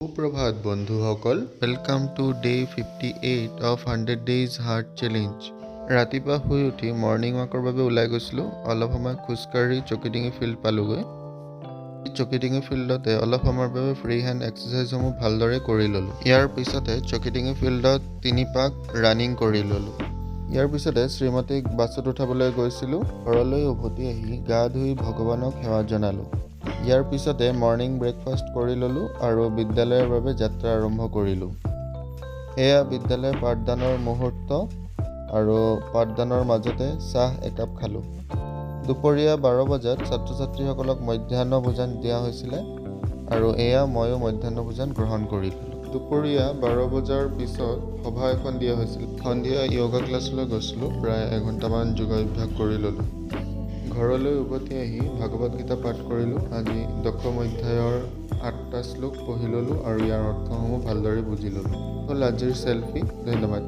সুপ্ৰভাত বন্ধুসকল, welcome to day 58 of 100 days heart challenge. ৰাতিপুৱা শুই উঠি মৰ্ণিং ৱাকৰ বাবে ওলাই গৈছিলোঁ। অলপ সময় খোজকাঢ়ি চকিডিঙি ফিল্ড পালোগৈ। চকিডিঙি ফিল্ডতে অলপ সময়ৰ বাবে ফ্ৰী হেণ্ড এক্সাৰচাইজসমূহ ভালদৰে কৰি ল'লোঁ। ইয়াৰ পিছতে চকিডিঙি ফিল্ডত 3 পাক ৰানিং কৰি ল'লোঁ। ইয়াৰ পিছতে শ্ৰীমতীক বাছত উঠাবলৈ গৈছিলোঁ। ঘৰলৈ উভতি আহি গা ধুই ভগৱানক সেৱা জনালোঁ। ইয়াৰ পিছতে মৰ্ণিং ব্ৰেকফাষ্ট কৰি ল'লোঁ আৰু বিদ্যালয়ৰ বাবে যাত্ৰা আৰম্ভ কৰিলোঁ। এয়া বিদ্যালয় পাঠদানৰ মুহূৰ্ত আৰু পাঠদানৰ মাজতে চাহ একাপ খালোঁ। দুপৰীয়া 12 বজাত ছাত্ৰ ছাত্ৰীসকলক মধ্যাহ্ন ভোজন দিয়া হৈছিলে আৰু এয়া ময়ো মধ্যাহ্ন ভোজন গ্ৰহণ কৰিলোঁ। দুপৰীয়া 12 বজাৰ পিছত সভা এখন দিয়া হৈছিল। সন্ধিয়া য়োগা ক্লাছলৈ গৈছিলোঁ। প্ৰায় এঘণ্টামান যোগাভ্যাস কৰি ল'লোঁ। ঘৰলৈ উভতি আহি ভাগৱত গীতা পাঠ কৰিলোঁ। আজি দশম অধ্যায়ৰ 8টা শ্লোক পঢ়ি ল'লোঁ আৰু ইয়াৰ অৰ্থসমূহ ভালদৰে বুজি ল'লোঁ। হ'ল আজিৰ চেল্ফি। ধন্যবাদ।